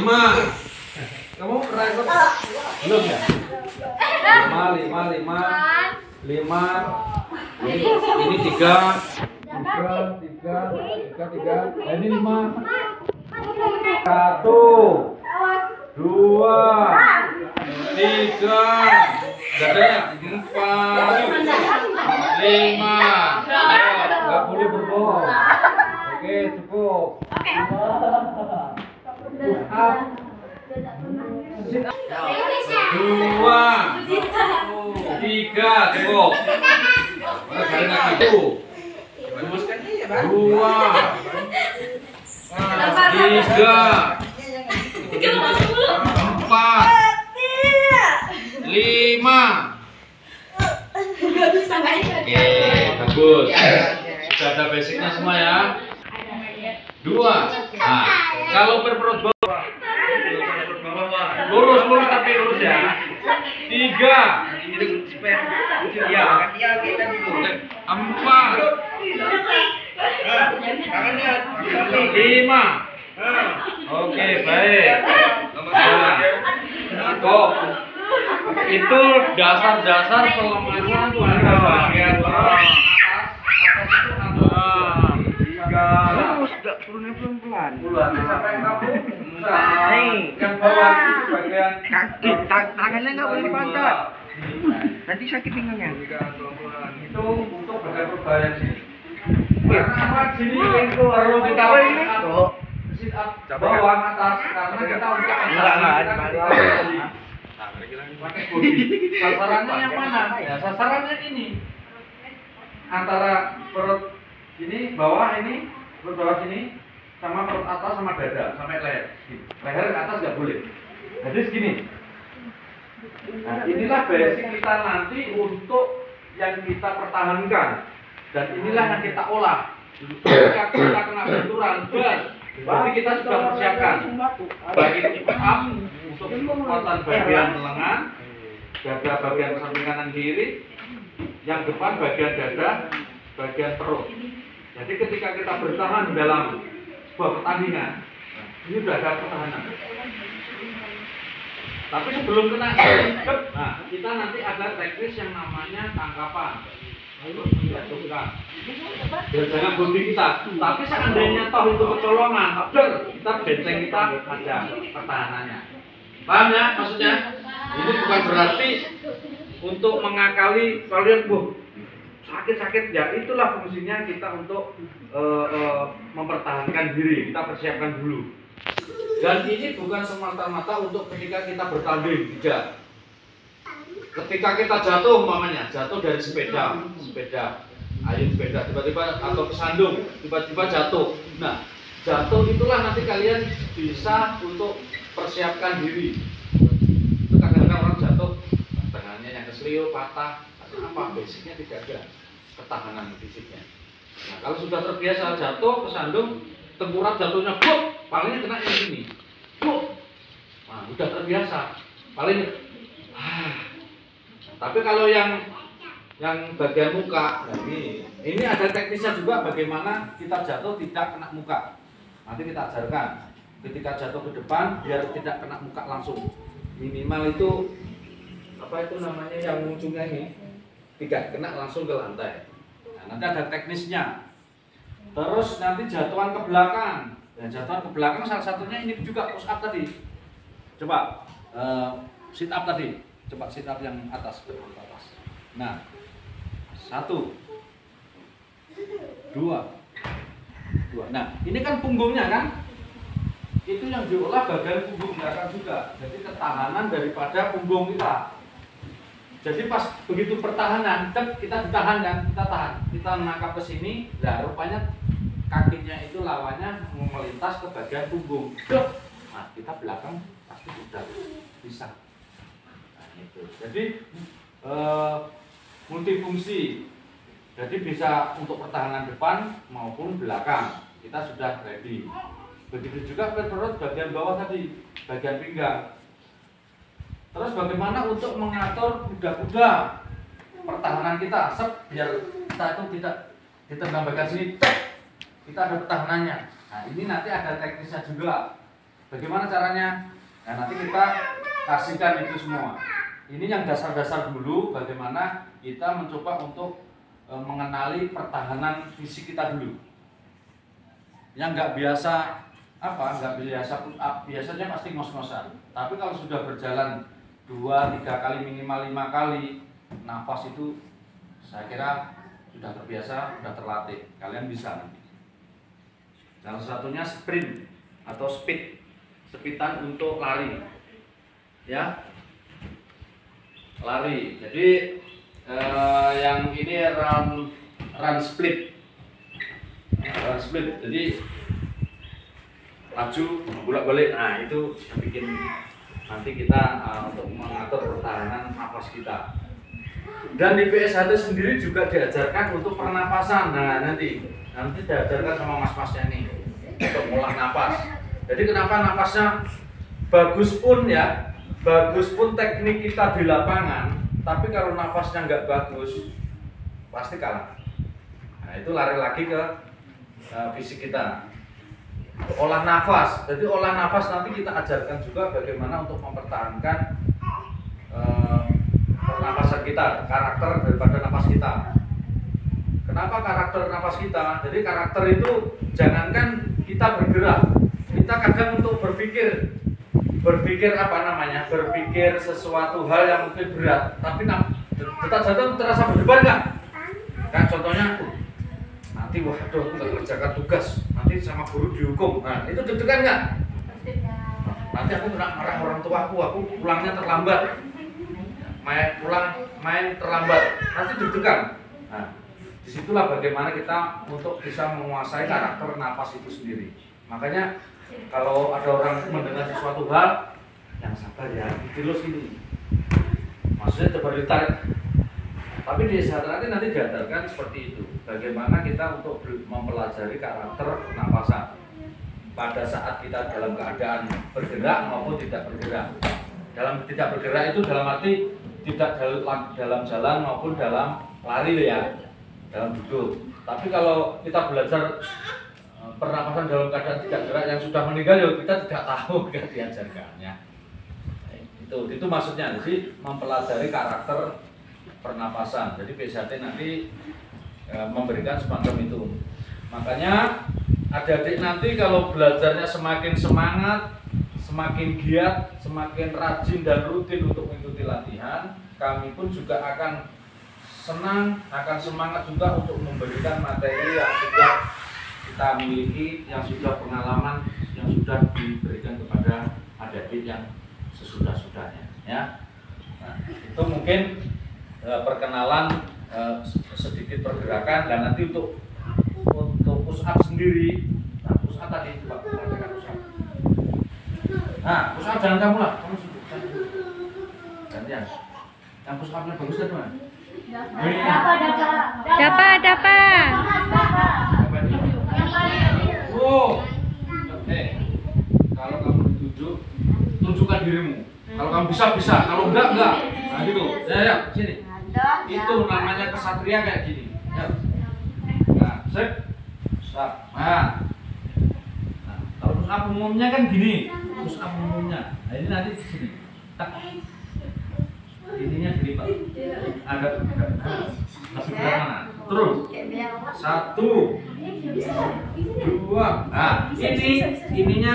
5. Kamu pernah ikut? Belum ya? 5. Ini 3. Ini 5. 1, 2, 3. Dadanya 4, 5. Nggak boleh berbohong. Oke, cukup. Push up. 2, 3, cukup. Baring lagi tuh. 2, 3, 4, 5. Oke, bagus. Sudah ada basicnya semua ya. 2. Nah, kalau perut bawah lurus tapi lurus ya. 3, 4, 5. Oke, baik. Itu dasar-dasar pelemahan pada bagian atas Terus turunnya pelan-pelan. sampai kamu yang bawah itu bagian Kaki, tangannya nggak boleh pantat. Nanti sakit pinggangnya. Itu untuk bagian perbayan sini. Karena sini itu perlu ditawarin sit up bawah atas karena kita untuk pakai body. Sasarannya yang mana? Ya sasarannya ini antara perut ini bawah ini perut bawah sini sama perut atas sama dada sampai leher. Leher ke atas nggak boleh. Jadi segini. Nah, inilah basic kita nanti untuk yang kita pertahankan dan inilah yang kita olah. Ketika kita kena benturan gas, berarti kita sudah persiapkan bagi up untuk kekuatan bagian lengan, dada bagian samping kanan kiri, yang depan bagian dada, bagian perut. Jadi ketika kita bertahan dalam sebuah pertandingan, ini sudah ada pertahanan. Tapi sebelum kena ikut, nah kita nanti ada teknis yang namanya tangkapan. Terus menjatuhkan. Dan jangan bodi kita. Tapi seandainya toh itu kecolongan, kita benteng kita ada pertahanannya. Paham ya maksudnya? Ini bukan berarti untuk mengakali kalian, sakit-sakit ya, itulah fungsinya kita untuk mempertahankan diri, kita persiapkan dulu. Dan ini bukan semata-mata untuk ketika kita bertanding, tidak. Ketika kita jatuh umpamanya, jatuh dari sepeda, ayun sepeda, tiba-tiba atau kesandung, tiba-tiba jatuh. Nah, jatuh itulah nanti kalian bisa untuk persiapkan diri. Itu kadang-kadang orang jatuh, tangannya yang keselio, patah, atau apa, basicnya tidak ada ketahanan fisiknya. Nah, kalau sudah terbiasa jatuh, kesandung, tengkurap jatuhnya, palingnya kena yang sini, nah, udah terbiasa, paling, Tapi kalau yang bagian muka, nah ini ada teknisnya juga bagaimana kita jatuh tidak kena muka. Nanti kita ajarkan. Ketika jatuh ke depan biar tidak kena muka langsung. Minimal itu apa itu namanya yang ujungnya ini tidak kena langsung ke lantai. Nah, nanti ada teknisnya. Terus nanti jatuhan ke belakang. Dan jatuhan ke belakang salah satunya ini juga push up tadi. Coba sit up tadi. Coba sit up yang atas, Nah, 1, 2. Nah, ini kan punggungnya kan? Itu yang diolah bagian punggung belakang juga. Jadi ketahanan daripada punggung kita. Jadi pas begitu pertahanan, kita ditahan kan? Kita tahan. Kita menangkap ke sini, nah rupanya kakinya itu lawannya melintas ke bagian punggung. Nah, kita belakang pasti sudah bisa. Itu. Jadi multifungsi. Jadi bisa untuk pertahanan depan maupun belakang. Kita sudah ready. Begitu juga perut bagian bawah tadi, bagian pinggang. Terus bagaimana untuk mengatur kuda-kuda pertahanan kita, biar kita itu tidak ditendang bagian sini, kita ada pertahanannya. Nah, ini nanti ada teknisnya juga. Bagaimana caranya? Nah, nanti kita kasihkan itu semua. Ini yang dasar-dasar dulu, bagaimana kita mencoba untuk mengenali pertahanan fisik kita dulu. Yang nggak biasa nggak biasa push up, biasanya pasti ngos-ngosan. Tapi kalau sudah berjalan 2-3 kali, minimal 5 kali, nafas itu saya kira sudah terbiasa, sudah terlatih. Kalian bisa nanti. Salah satunya sprint atau speedan untuk lari, ya, lari. Jadi yang ini run split. Jadi maju bolak-balik. Nah, itu bikin nanti kita untuk mengatur pertahanan nafas kita. Dan di PSHT sendiri juga diajarkan untuk pernapasan. Nah, nanti diajarkan sama mas-masnya nih untuk olah napas. Jadi kenapa napasnya bagus pun teknik kita di lapangan, tapi kalau napasnya nggak bagus pasti kalah. Nah, itu lari lagi ke fisik kita. Olah nafas. Jadi olah nafas nanti kita ajarkan juga bagaimana untuk mempertahankan pernapasan kita, karakter daripada nafas kita. Kenapa karakter nafas kita? Jadi karakter itu jangankan kita bergerak, kita kadang untuk berpikir berpikir sesuatu hal yang mungkin berat, tapi detak jantung terasa berdebar nggak? Kan contohnya, nanti waduh aku nggak kerjakan tugas, nanti sama guru dihukum. Nah, itu deg-degan nggak? Nanti aku kena marah orang tua aku pulangnya terlambat, main terlambat, nanti deg-degan. Nah, disitulah bagaimana kita untuk bisa menguasai karakter napas itu sendiri. Makanya kalau ada orang mendengar sesuatu hal, yang sabar ya, dilus ini. Maksudnya coba ditarik. Tapi di saat nanti diajarkan seperti itu. Bagaimana kita untuk mempelajari karakter pernapasan pada saat kita dalam keadaan bergerak maupun tidak bergerak. Dalam tidak bergerak itu dalam arti tidak dalam jalan maupun dalam lari ya, dalam duduk. Tapi kalau kita belajar pernapasan dalam keadaan tidak gerak yang sudah meninggal, ya kita tidak tahu, tidak diajarkannya. Itu maksudnya. Jadi mempelajari karakter pernapasan. Jadi PSHT nanti memberikan semacam itu. Makanya adik-adik nanti kalau belajarnya semakin semangat, semakin giat, semakin rajin dan rutin untuk mengikuti latihan, kami pun juga akan senang, akan semangat juga untuk memberikan materi yang sudah kita miliki, yang sudah pengalaman, yang sudah diberikan kepada adik-adik yang sesudah-sudahnya, ya. Nah, itu mungkin perkenalan sedikit pergerakan, dan nanti untuk push up sendiri. Nah, push up tadi coba perhatikan push up. Nah, push up jangan kamu lah, kamu sibuk. Gantian. Yang push upnya bagus tadi mana? Dapat. Oh, kalau kamu ditunjuk, tunjukkan dirimu. Kalau kamu bisa. Kalau enggak. Nah gitu. Ya, sini. Itu namanya kesatria kayak gini. Ya. Nah, stop. Nah, kalau push up umumnya kan gini. Push up umumnya. Nah, ini nanti di sini. Tak. Ininya gini, Pak. Agak. Masih berat mana? Terus. 1, 2. Nah, ininya